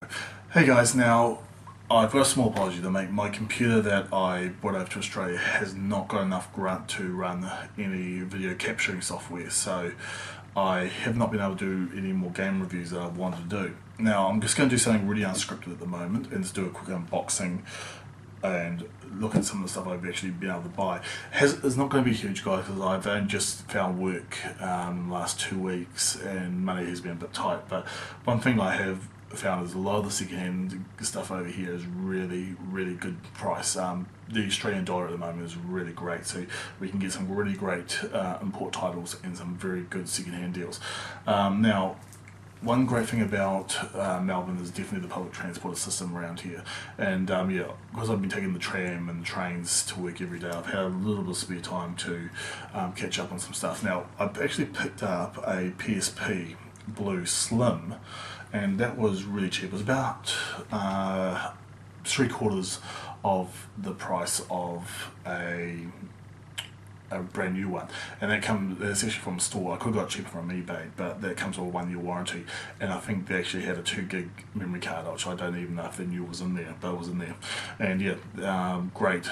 Hey guys, now I've got a small apology to make. My computer that I brought over to Australia has not got enough grunt to run any video capturing software, so I have not been able to do any more game reviews that I wanted to do. Now I'm just going to do something really unscripted at the moment and just do a quick unboxing and look at some of the stuff I've actually been able to buy. It's not going to be huge, guys, because I've only just found work the last 2 weeks and money has been a bit tight. But one thing I have found is a lot of the second-hand stuff over here is really good price. The Australian dollar at the moment is really great, so we can get some really great import titles and some very good second-hand deals. Now, one great thing about Melbourne is definitely the public transport system around here, and yeah, because I've been taking the tram and trains to work every day, I've had a little bit of spare time to catch up on some stuff. Now, I've actually picked up a PSP Blue Slim, and that was really cheap. It was about 3/4 of the price of a brand new one, and it's actually from a store. I could have got it cheaper from eBay, but that comes with a 1-year warranty, and I think they actually had a 2 gig memory card, which I don't even know if they knew was in there, but it was in there. And yeah, great.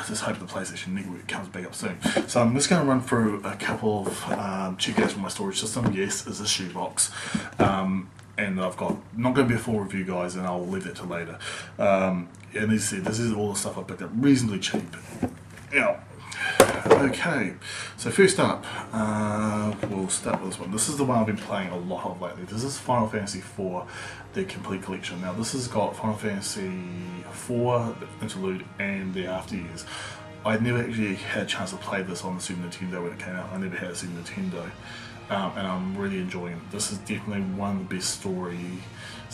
Just hope the PlayStation Network comes back up soon. So I'm just going to run through a couple of check outs from my storage system. Yes, it's a shoebox. And I've got, not going to be a full review, guys, and I'll leave that to later. And as I said, this is all the stuff I picked up reasonably cheap. Now, okay, so first up, we'll start with this one. This is the one I've been playing a lot of lately. This is Final Fantasy IV, the complete collection. Now this has got Final Fantasy IV, the Interlude, and the After Years. I never actually had a chance to play this on the Super Nintendo when it came out. I never had a Super Nintendo, and I'm really enjoying it. This is definitely one of the best stories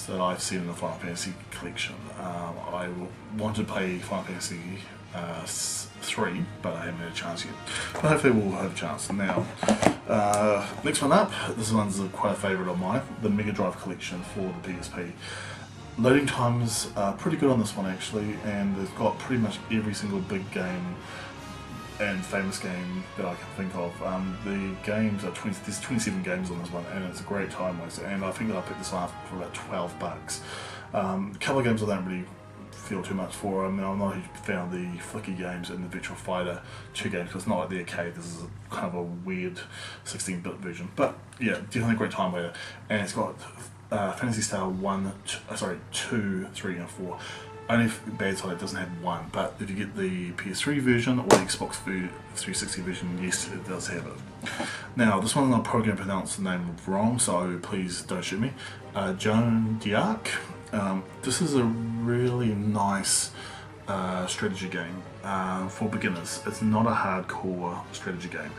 that I've seen in the Final Fantasy collection. I wanted to play Final Fantasy 3, but I haven't had a chance yet. But hopefully we'll have a chance. Now, next one up, this one's quite a favourite of mine, the Mega Drive collection for the PSP. Loading times are pretty good on this one actually, and it's got pretty much every single big game and famous game that I can think of. The games are there's 27 games on this one, and it's a great time waster, and I think that I picked this one up for about $12. A couple of games I don't really feel too much for. I mean, I'm not a huge fan of the flicky games and the Virtua Fighter 2 games, because it's not like the arcade. This is kind of a weird 16-bit version, but yeah, definitely a great time waster. And it's got Phantasy Star 2, 3 and 4. Only bad side, it doesn't have 1, but if you get the PS3 version or the Xbox 360 version, yes, it does have it. Now, this one I'm probably going to pronounce the name wrong, so please don't shoot me. Joan d'Arc. This is a really nice strategy game for beginners. It's not a hardcore strategy game.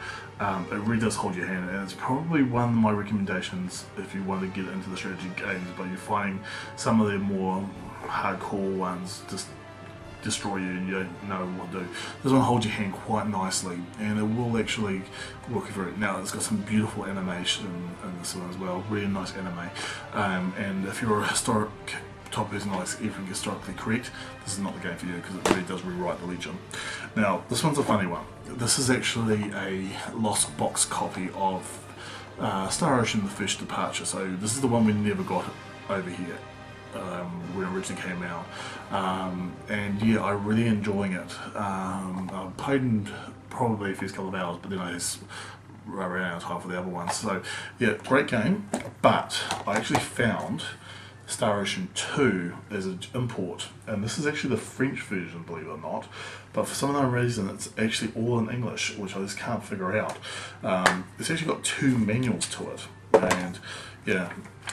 It really does hold your hand, and it's probably one of my recommendations if you want to get into the strategy games, but you're finding some of the more hardcore ones just destroy you and you don't know what to do. This one holds your hand quite nicely, and it will actually walk you through it. Now, it's got some beautiful animation in this one as well, really nice anime, and if you're a historic type person who likes everything historically correct, this is not the game for you, because it really does rewrite the legend. Now, this one's a funny one. This is actually a lost box copy of Star Ocean: The First Departure, so this is the one we never got over here when it originally came out, and yeah, I'm really enjoying it. I played in probably the first couple of hours, but then I just ran out of time for the other ones. So yeah, great game, but I actually found Star Ocean 2 as an import, and this is actually the French version, believe it or not, but for some unknown reason it's actually all in English, which I just can't figure out. It's actually got 2 manuals to it, and yeah,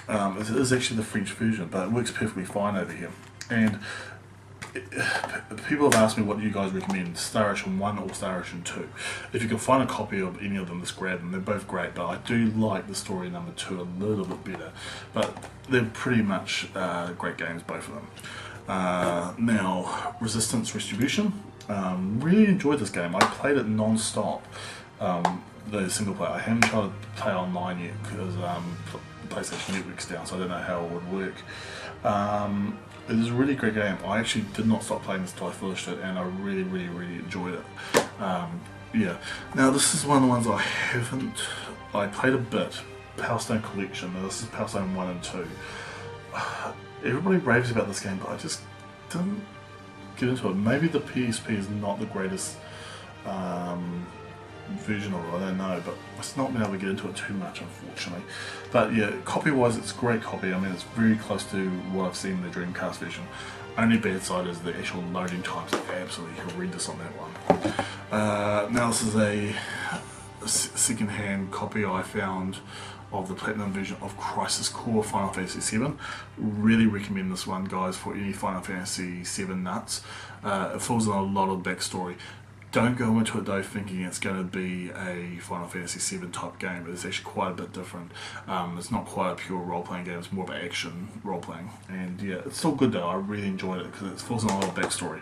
it is actually the French version, but it works perfectly fine over here. And people have asked me, what do you guys recommend, Star Ocean 1 or Star Ocean 2? If you can find a copy of any of them, just grab them. They're both great, but I do like the story number 2 a little bit better. But they're pretty much great games, both of them. Now, Resistance Retribution. Really enjoyed this game. I played it non-stop, the single player. I haven't tried to play online yet because PlayStation Network's down, so I don't know how it would work. It is a really great game. I actually did not stop playing this until I finished it, and I really enjoyed it. Yeah. Now this is one of the ones I played a bit. Power Stone Collection. Now this is Power Stone 1 and 2. everybody raves about this game, but I just didn't get into it. Maybe the PSP is not the greatest version of it, I don't know, but it's not been able to get into it too much, unfortunately. But yeah, copy-wise, it's a great copy. I mean, it's very close to what I've seen in the Dreamcast version. Only bad side is the actual loading times are absolutely horrendous on that one. Now this is a second-hand copy I found of the Platinum version of Crisis Core Final Fantasy VII. Really recommend this one, guys, for any Final Fantasy VII nuts. It fills in a lot of backstory. Don't go into it though thinking it's going to be a Final Fantasy VII type game. It's actually quite a bit different. It's not quite a pure role-playing game, it's more of an action role-playing. And yeah, it's still good though. I really enjoyed it because it fills in a lot of backstory.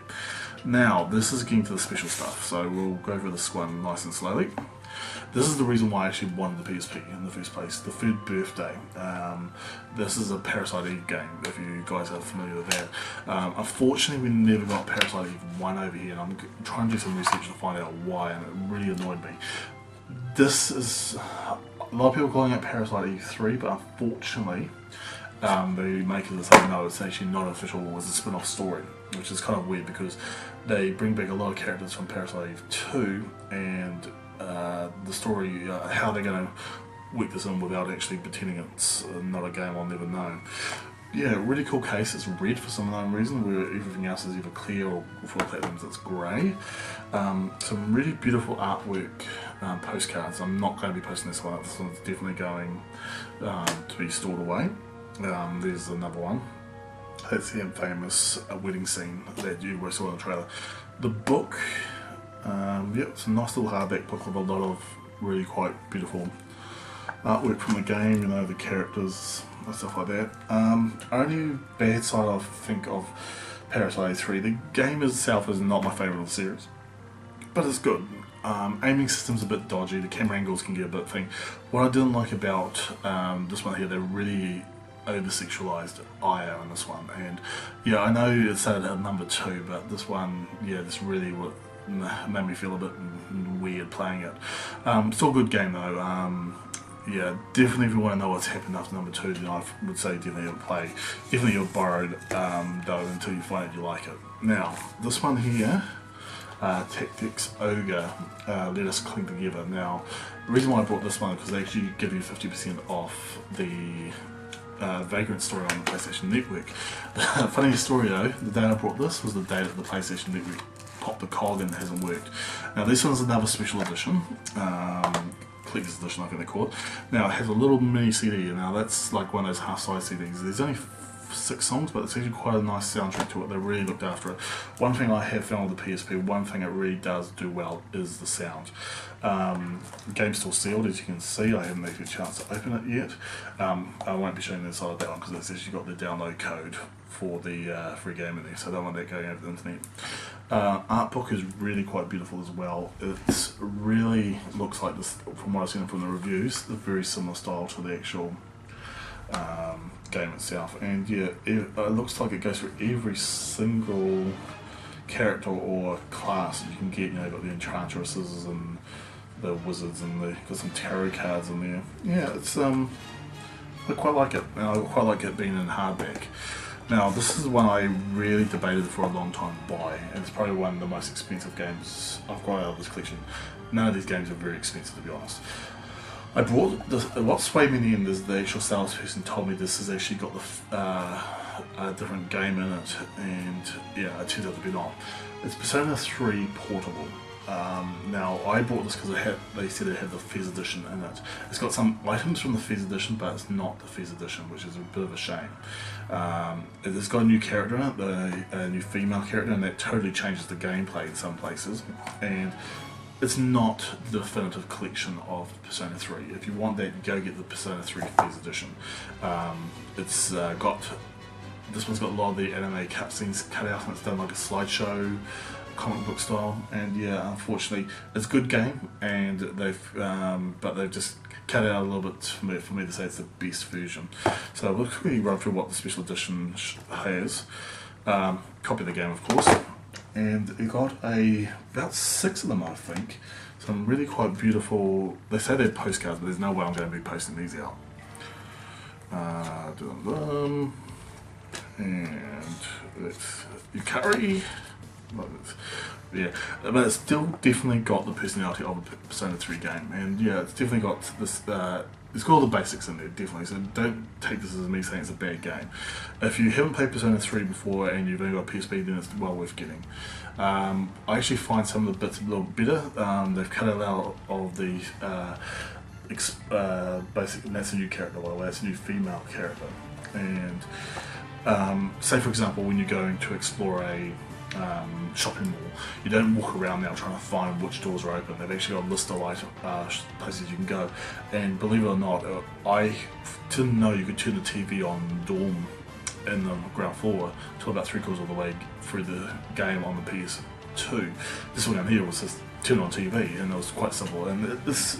Now, this is getting to the special stuff, so we'll go over this one nice and slowly. This is the reason why I actually wanted the PSP in the first place, the third birthday. This is a Parasite Eve game, if you guys are familiar with that. Unfortunately, we never got Parasite Eve 1 over here, and I'm trying to do some research to find out why, and it really annoyed me. This is, a lot of people calling it Parasite Eve 3, but unfortunately, the makers are saying no, it's actually not official, it was a spin-off story, which is kind of weird because they bring back a lot of characters from Parasite Eve 2, and the story, how they're going to work this in without actually pretending it's not a game I'll never know. Yeah, really cool case. It's red for some unknown reason, where everything else is either clear or for platinums it's grey. Some really beautiful artwork postcards. I'm not going to be posting this one up. This one's definitely going to be stored away. There's another one. That's the infamous wedding scene that you saw in the trailer. The book, yeah, it's a nice little hardback book with a lot of really quite beautiful artwork from the game, you know, the characters and stuff like that. Only bad side I think of Parasite 3, the game itself is not my favourite of the series, but it's good. Aiming system's a bit dodgy, the camera angles can get a bit thing. What I didn't like about this one here, they really over-sexualised Aya in this one, and yeah, I know it said at number 2, but this one, yeah, this really made me feel a bit weird playing it. Still a good game though. Yeah, definitely if you want to know what's happened after number 2, then I would say definitely play, definitely you're borrowed though until you find out you like it. Now, this one here, Tactics Ogre, Let Us Cling Together. Now, the reason why I brought this one is because they actually give you 50% off the Vagrant story on the PlayStation Network. Funny story though, the day I brought this was the day that the PlayStation Network popped the cog and it hasn't worked. Now this one's another special edition, collector's edition I think they call it. Now it has a little mini CD, now that's like one of those half-size CDs. There's only 6 songs, but it's actually quite a nice soundtrack to it. They really looked after it. One thing I have found with the PSP, one thing it really does do well is the sound. The game's still sealed, as you can see. I haven't had a chance to open it yet. I won't be showing the inside of that one because it's actually got the download code for the free game in there, so I don't want that going over the internet. Art book is really quite beautiful as well. It really looks like this, from what I've seen from the reviews, a very similar style to the actual game itself, and yeah, it looks like it goes through every single character or class that you can get. You know, you've got the enchantresses and the wizards, and got some tarot cards in there. Yeah, it's I quite like it. I quite like it being in hardback. Now, this is one I really debated for a long time to buy, and it's probably one of the most expensive games I've got out of this collection. None of these games are very expensive, to be honest. I brought this, what swayed me in the end is the actual salesperson told me this has actually got a different game in it, and yeah, it turns out to be not. It's Persona 3 Portable. Now, I bought this because they said it had the Fez edition in it. It's got some items from the Fez edition, but it's not the Fez edition, which is a bit of a shame. It's got a new character in it, a new female character, and that totally changes the gameplay in some places. And it's not the definitive collection of Persona 3. If you want that, go get the Persona 3 Fez edition. It's got, this one's got a lot of the anime cutscenes cut out, and it's done like a slideshow, comic book style. And yeah, unfortunately, it's a good game, and but they've just cut it out a little bit for me to say it's the best version. So we'll quickly run through what the special edition has. Copy of the game, of course. And it got about 6 of them, I think. Some really quite beautiful, they say they're postcards, but there's no way I'm going to be posting these out. and it's your curry. Yeah, but it's still definitely got the personality of a Persona 3 game, and yeah, it's definitely got this. It's got all the basics in there, definitely. So don't take this as me saying it's a bad game. If you haven't played Persona 3 before and you've only got PSP, then it's well worth getting. I actually find some of the bits a little better. They've cut it out of the basic. And that's a new character, by the way. That's a new female character, and say for example, when you're going to explore a shopping mall, you don't walk around now trying to find which doors are open. They've actually got a list of places you can go, and believe it or not, I didn't know you could turn the TV on dorm in the ground floor till about 3/4 of the way through the game on the PS2. This one down here was just turn on TV, and it was quite simple, and this,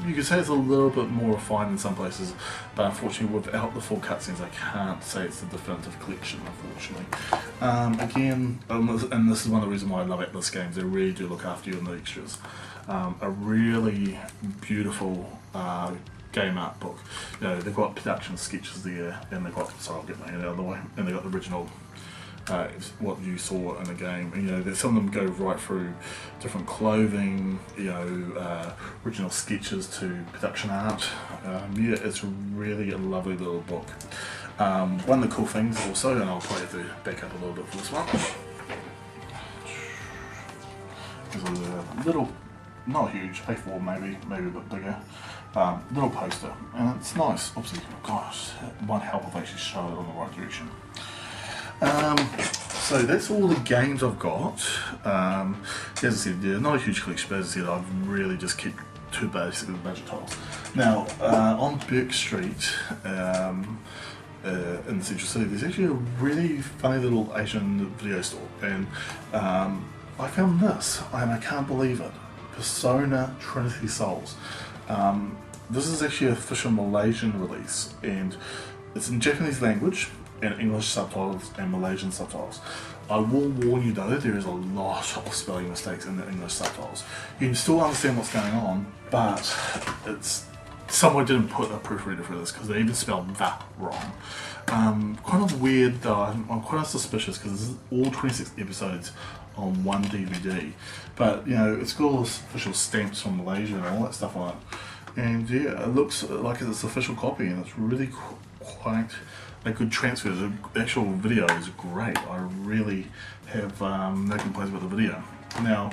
you could say it's a little bit more refined in some places, but unfortunately without the full cutscenes I can't say it's the definitive collection, unfortunately. Again, and this is one of the reasons why I love Atlas games, they really do look after you in the extras. A really beautiful game art book. You know, they've got production sketches there, and they've got, sorry I'll get my hand out of the way, and they've got the original what you saw in the game. And, you know, some of them go right through different clothing, you know, original sketches to production art. Yeah, it's really a lovely little book. One of the cool things also, and I'll probably have to back up a little bit for this one, there's a little, not huge, A4 maybe a bit bigger, little poster, and it's nice. Obviously, gosh, it might help if I actually show it on the right direction. So that's all the games I've got. As I said, yeah, not a huge collection, but as I said, I've really just kept two basic budget titles. Now, on Burke Street, in the Central City, there's actually a really funny little Asian video store, and I found this, and I can't believe it. Persona Trinity Souls. This is actually an official Malaysian release, and it's in Japanese language, and English subtitles and Malaysian subtitles. I will warn you though, there is a lot of spelling mistakes in the English subtitles. You can still understand what's going on, but someone didn't put a proofreader for this because they even spelled that wrong. Kind of weird though, I'm quite suspicious because this is all 26 episodes on one DVD. But you know, it's got all this official stamps from Malaysia and all that stuff on it. And yeah, it looks like it's an official copy, and it's really quite a good transfer. The actual video is great. I really have no complaints about the video. Now,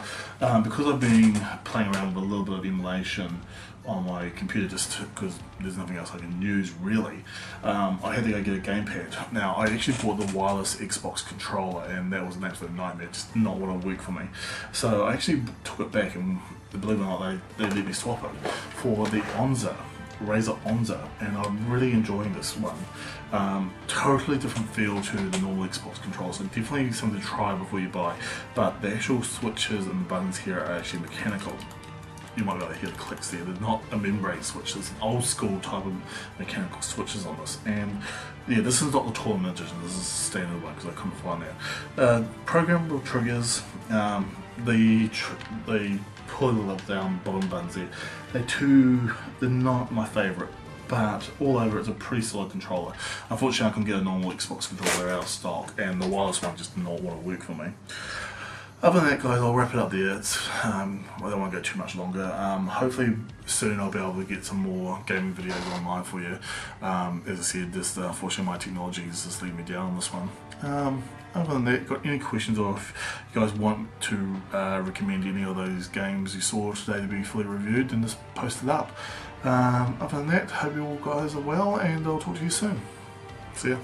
because I've been playing around with a little bit of emulation on my computer just because there's nothing else I can use really, I had to go get a gamepad. Now, I actually bought the wireless Xbox controller, and that was an absolute nightmare. Just not want to work for me. So I actually took it back, and believe it or not, they let me swap it for the Razer Onza, and I'm really enjoying this one. Totally different feel to the normal Xbox controller, so definitely something to try before you buy. But the actual switches and the buttons here are actually mechanical. You might be able to hear the clicks there. They're not a membrane switch. It's an old school type of mechanical switches on this. And yeah, this is not the Torment Edition. This is a standard one because I couldn't find that. Programmable triggers. They pull the love down bottom buttons there. They're not my favourite, but all over it's a pretty solid controller. Unfortunately, I couldn't get a normal Xbox controller out of stock, and the wireless one just did not want to work for me. Other than that, guys, I'll wrap it up there. I don't want to go too much longer. Hopefully soon I'll be able to get some more gaming videos online for you. As I said, just unfortunately my technology is just leading me down on this one. Other than that, got any questions, or if you guys want to recommend any of those games you saw today to be fully reviewed, then just post it up. Other than that, hope you all guys are well, and I'll talk to you soon. See ya.